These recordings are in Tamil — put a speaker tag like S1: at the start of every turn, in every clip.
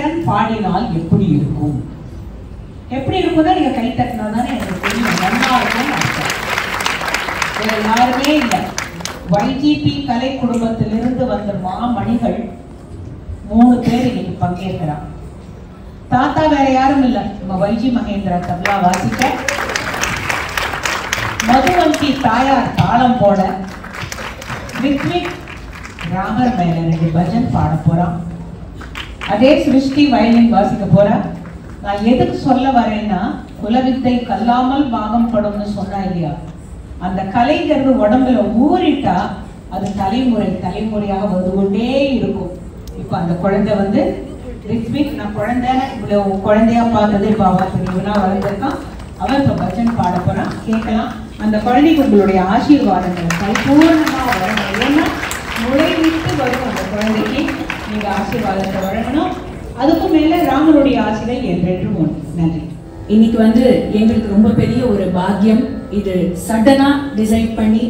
S1: ஹரிஹரன் பாடினால் எப்படி இருக்கும்? எப்படி இருக்கும்னா நீங்க கை தட்டினா தானே எனக்கு தெரியும். நல்லா இருக்கும்னு அர்த்தம். வேற யாருமே இல்லை. YGP கலை குடும்பத்திலிருந்து வந்த மாமணிகள் 3 பேர் இன்னைக்கு பங்கேற்கிறாங்க. தாத்தா வேற யாரும் இல்லை, நம்ம YG மகேந்திரா தபலா வாசிக்க, மதுவந்தி தாயார் தாளம் போட, ரித்விக் ராமர் மேல 2 பஜன் பாட போறான், அதே சிருஷ்டி வயலின் வாசிக்க போறா. நான் எதுக்கு சொல்ல வரேன்னா, குலவித்தை கல்லாமல் பாகம் படும்னு சொன்னா இல்லையா, அந்த கலைங்கிறது உடம்புல ஊறிட்டா அது தலைமுறையாக வந்து கொண்டே இருக்கும். இப்ப அந்த குழந்தை வந்து ரித்விக், நான் இவ்வளவு குழந்தையா பார்த்ததே பாபா தெரியும்னா வளர்ந்துருக்கான். அவன் இப்ப பஜன் பாட போறான், கேட்கலாம். அந்த குழந்தைக்கு உங்களுடைய ஆசீர்வாதங்கள் பரிபூர்ணமா வரணும். ஏன்னா நுழைவிட்டு வரும் அந்த குழந்தைக்கு நீங்க ஆசீர்வாதத்தை வழங்கணும். அதுக்கும் மேல ராமனுடைய ஆசைகள் என்றென்றும் உண்டு. நன்றி.
S2: இன்னைக்கு வந்து எங்களுக்கு ரொம்ப பெரிய ஒரு பாக்கியம். இது சடனா டிசைட் பண்ணி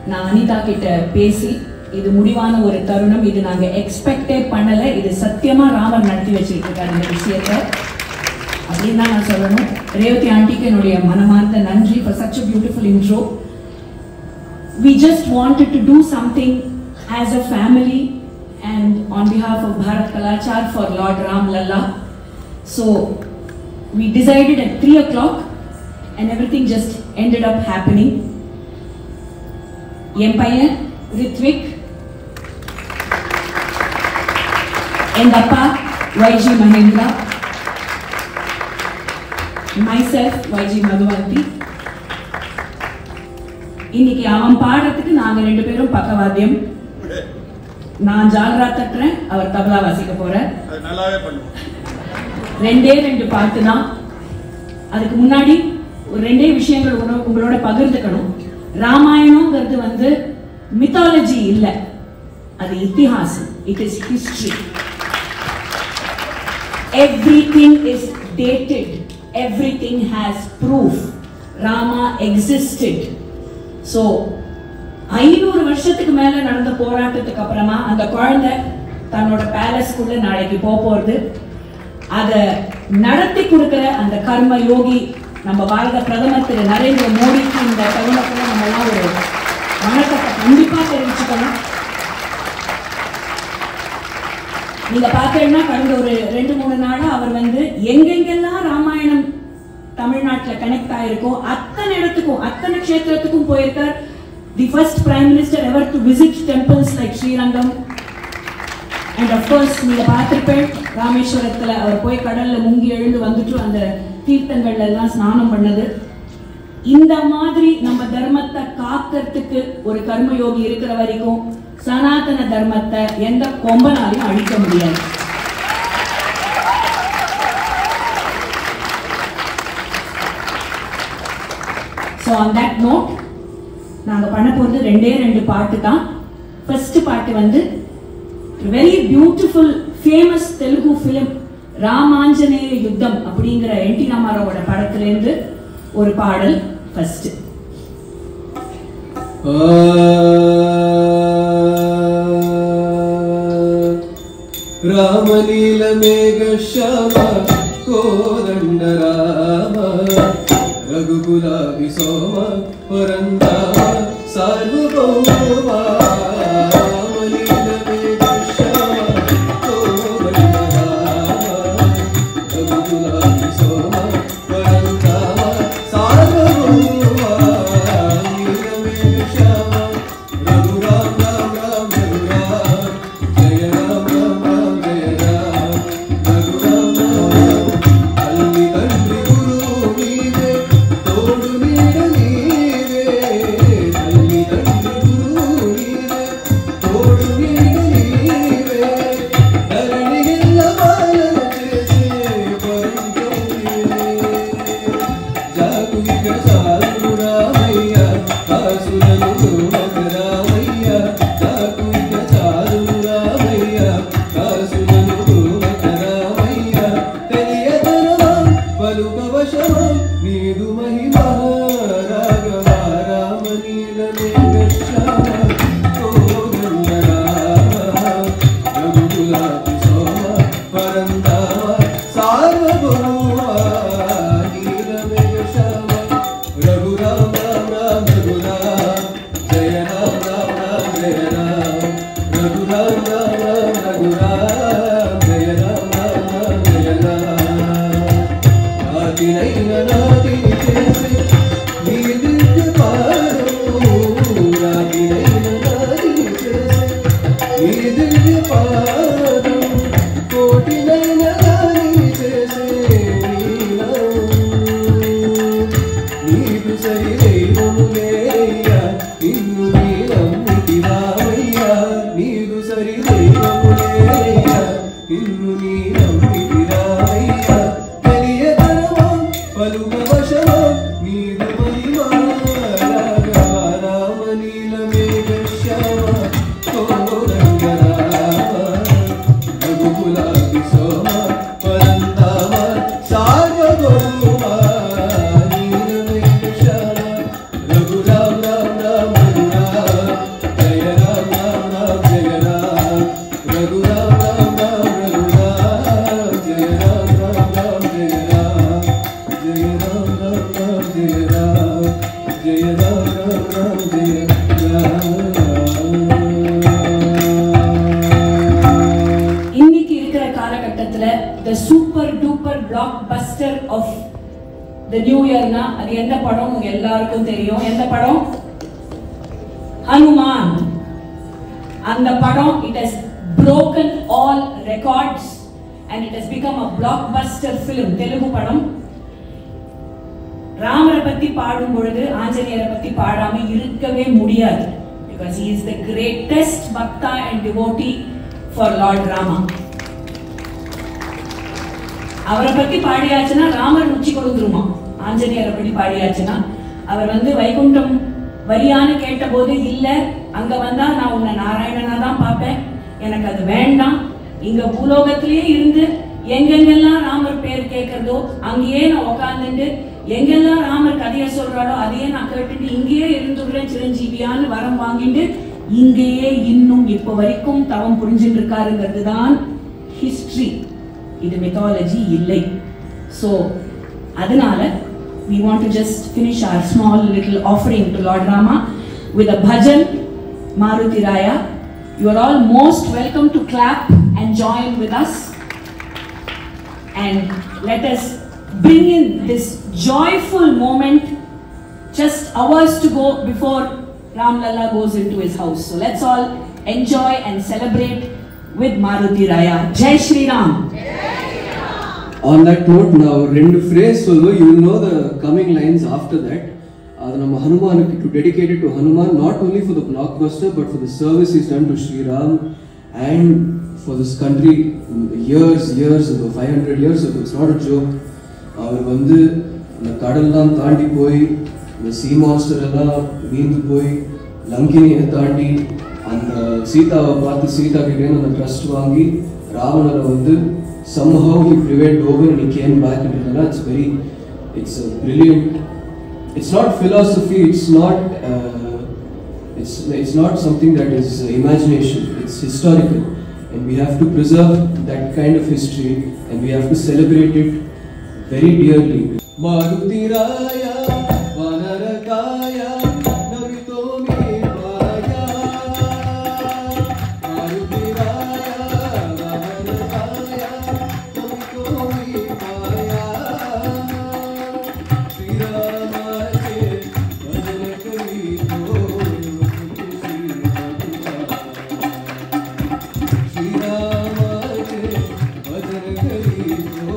S2: நான் அனிதா கிட்ட பேசி இது முடிவான ஒரு தருணம். இது நாங்க எக்ஸ்பெக்டே பண்ணல. இது சத்தியமா ராமர் நடத்தி வச்சுட்டு இருக்காரு இந்த விஷயத்தை அப்படின்னு தான் நான் சொல்லணும். ரேவதி ஆண்டிக்கு என்னுடைய மனமார்ந்த நன்றி for such a beautiful intro. We just wanted to do something as a family and on behalf of Bharat Kalachar for Lord Ram Lalla. So we decided at 3 o'clock and everything just ended up happening. Empire, Ritvik, and Appa, YG Mahendra, myself, YG Madhuvanti. இன்னைக்கு அவன் பாடுறதுக்கு நாங்க 2 பேரும் பக்கவாத்தியம். நான் ஜால்ரா தட்டுறேன், அவர் தபலா வாசிக்க போறார்.
S3: நல்லாவே பண்ணுவோம்.
S2: 2 பாட்டு தான். அதுக்கு முன்னாடி ஒரு 2 விஷயங்கள் உங்களோட பகிர்ந்துக்கணும். ராமாயணம்ங்கிறது வந்து மித்தாலஜி இல்ல, அது இத்திஹாசம். It is history. Everything is dated. Everything has proof. Rama existed. So 500 வருஷத்துக்கு மேல நடந்த போராட்டத்துக்கு அப்புறமா அந்த குழந்தை தன்னோட பேலஸ்க்குள்ள நாளைக்கு போறது. அதை நடத்தி கொடுக்கிற அந்த கர்ம யோகி நம்ம பாரத பிரதமர் திரு நரேந்திர மோடிக்கு இந்த தருணத்துல நம்ம எல்லாம் ஒரு வணக்கத்தை கண்டிப்பா தெரிவிச்சுக்கணும். நீங்க பார்த்தீங்கன்னா கடந்த ஒரு 2-3 நாளா அவர் வந்து எங்கெங்கெல்லாம் ராமாயணம் தமிழ்நாட்டில் கனெக்ட் ஆயிருக்கும் அத்தனை இடத்துக்கும் அத்தனை க்ஷேத்திரத்துக்கும் போயிருக்கார். The first prime minister ever to visit temples like Srirangam. And of course நீங்க பார்த்திருப்பேன் ராமேஸ்வரத்துல அவர் போய் கடல்ல முங்கி எழுந்து வந்துட்டு அந்த தீர்த்தங்கள்ல எல்லாம் ஸ்நானம் பண்ணது. இந்த மாதிரி நம்ம தர்மத்தை காக்கிறதுக்கு ஒரு கர்மயோகி இருக்கிற வரைக்கும் சனாதன தர்மத்தை எந்த கொம்பனாலையும் அழிக்க முடியாது. So on that note, நாங்க பண்ண போறது 2 பாட்டு தான். ஃபர்ஸ்ட் பாட்டு வந்து very beautiful famous Telugu film ராமாஞ்சநேய யுத்தம் அப்படிங்கிற NT ராமாராவோட படத்திலிருந்து ஒரு பாடல். ஃபர்ஸ்ட்
S4: ராமலீல மேக ஷாம கோதண்ட ராம ரகுகுல விசோம பரந்தாம சார்வபௌம ராமலீல மேக ஷாம கோதண்ட ராம ரகுகுல விசோம பரந்தாம சார்வபௌம நீல மேக ஷாம ரகுராம் ராம் ராம் ரகுராம் ஜெய ராம் ராம் ராம் ஜெய ராம் ரகுராம் ராம் அள்ளி தள்ளி குரு நீவே தோடு நீட நீவே அள்ளி தள்ளி குரு நீவே సరి దైవములేయ్యా నిన్ను నీ నమ్మితిరావయ్యా నీదు సరి దైవములేయ్యా నిన్ను నీ నమ్మితిరావయ్యా తెలియదనమో పలుక వశమో నీదు మహిమా రాఘవ రామ నీల మేఘ శ్యామ కోదండ రామ రఘుకులాభి సోమ పరంధామ సార్వభౌమ నీల మేఘ శ్యామ రఘు రామ రామ రామ రఘు రామ జయ రామ రామ రామ జయ రామ రఘు రామ రామ రామ రఘు రామ జయ రామ రామ రామ జయ రామ జయ రామ రామ రామ జయ రామ జయ రామ రామ రామ జయ
S2: இன்னைக்கு இருக்கிற காலகட்டத்துல the super duper blockbuster of the new year na அது என்ன படம் உங்க எல்லாருக்கும் தெரியும் எந்த படம் ஹனுமான் அந்த படம் it has broken all records and it has become a blockbuster film Telugu படம் ராமரை பத்தி பாடும் பொழுது ஆஞ்சநேயரை பத்தி பாடாம இருக்கவே முடியாது because he is the greatest bhakta and devotee for Lord Rama. அவரை பத்தி பாடியாச்சுன்னா ராமர் உச்சி கொடுத்துருமா ஆஞ்சநேயரை பத்தி பாடியாச்சுன்னா அவர் வந்து வைகுண்டம் வரியான்னு கேட்டபோது இல்ல அங்க வந்தா நான் உன்னை நாராயணனா தான் பார்ப்பேன் எனக்கு அது வேண்டாம் இங்க பூலோகத்திலேயே இருந்து எங்கெங்கெல்லாம் ராமர் பேர் கேட்கறதோ அங்கேயே நான் உட்காந்துட்டு எங்கெல்லாம் ராமர் கதையை சொல்றாளோ அதையே நான் கேட்டுட்டு இங்கேயே இருந்துடுறேன் சிரஞ்சீவியான்னு வரம் வாங்கிட்டு இங்கேயே இன்னும் இப்போ வரைக்கும் தவம் புரிஞ்சுட்டு இருக்காருங்கிறது தான் ஹிஸ்டரி இது mythology இல்லை so அதனால we want to just finish our small little offering to Lord Rama with a bhajan Maruti Raya. You are all most welcome to clap and join with us and let us bring in this joyful moment just hours to go before Ram Lalla goes into his house. So let's all enjoy and celebrate with Maruti Raya. Jai Shri Ram.
S4: On that note, now rendu phrase sollu, you will know the coming lines after that. Adu nama Hanumanukku to dedicate it to Hanuman, not only for the blockbuster but for the service he's done to Sri Ram and for this country years ago, 500 years ago. It's not a joke. அவர் வந்து அந்த கடல்லாம் தாண்டி போய் இந்த சீ மாஸ்டர் எல்லாம் வீந்து போய் லங்கினியை தாண்டி அந்த சீதாவை பார்த்து சீதா கிட்டே அந்த ட்ரஸ்ட் வாங்கி ராவணரை வந்து somehow he prevailed over and he came back into Lala. It's a brilliant, it's not philosophy, it's not something that is imagination, it's historical and we have to preserve that kind of history and we have to celebrate it very dearly. Maruti Raya Vanarakaya Navito me Maya Maruti Raya Vanarakaya Navito me Maya Shri Rama ke bhajan kari to Shri Rama ke bhajan kari to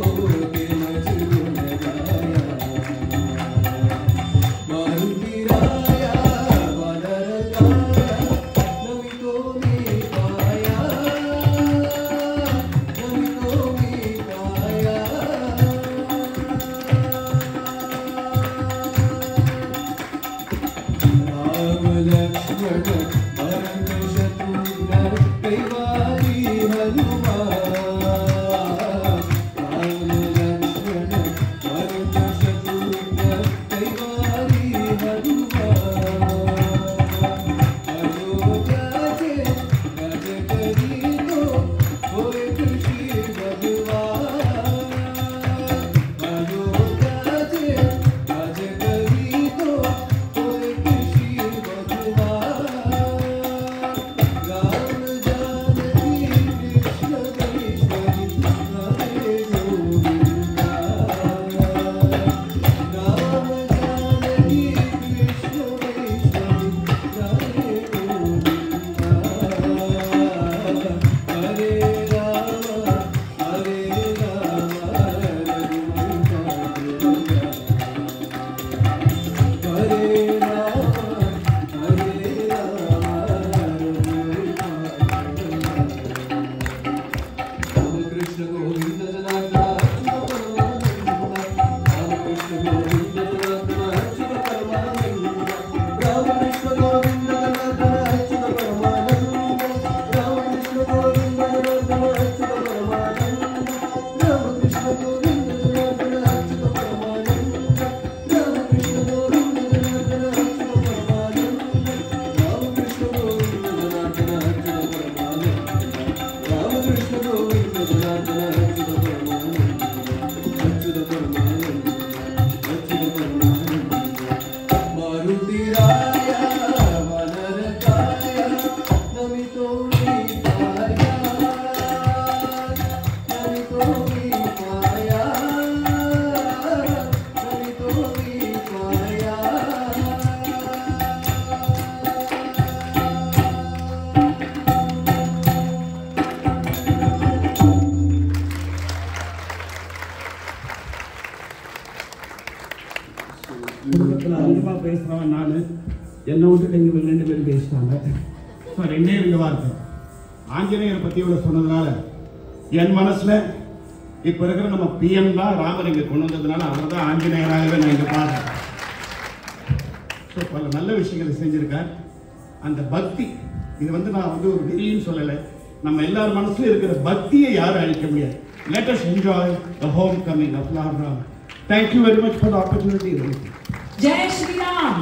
S4: Govind Janardan Achyut परमानंद रामकृष्ण गोविंद जनार्दन अच्युत परमानंद रामकृष्ण गोविंद जनार्दन अच्युत परमानंद रामकृष्ण गोविंद जनार्दन अच्युत परमानंद रामकृष्ण गोविंद जनार्दन अच्युत परमानंद रामकृष्ण गोविंद जनार्दन अच्युत परमानंद रामकृष्ण गोविंद जनार्दन अच्युत परमानंद रामकृष्ण गोविंद जनार्दन अच्युत परमानंद अच्युत परमानंद अच्युत परमानंद मारुति राय वनरकाय नमितो नीताय नमितो नीताय नमितो नीताय
S3: குடும்பத்தில் அதிகமாக பேசுகிறவன் நான் என்னை விட்டுட்டு இங்கே ரெண்டு பேரும் பேசிட்டாங்க. ஸோ ரெண்டே ரெண்டு வார்த்தை ஆஞ்சநேயரை பற்றி இவ்வளோ சொன்னதுனால என் மனசில் இப்போ இருக்கிற நம்ம பிஎம் தான் ராமர் இங்கே கொண்டு வந்ததுனால அவர் தான் ஆஞ்சநேயராகவே நான் இங்கே பார்க்குறேன். ஸோ பல நல்ல விஷயங்களை செஞ்சுருக்கார். அந்த பக்தி இது நான் ஒரு வெளியின்னு சொல்லலை, நம்ம எல்லார் மனசுல இருக்கிற பக்தியை யாரும் அழிக்க முடியாது. Let us enjoy the homecoming of Lord Ram. Thank you very much for the opportunity.
S2: Jai Shri Ram.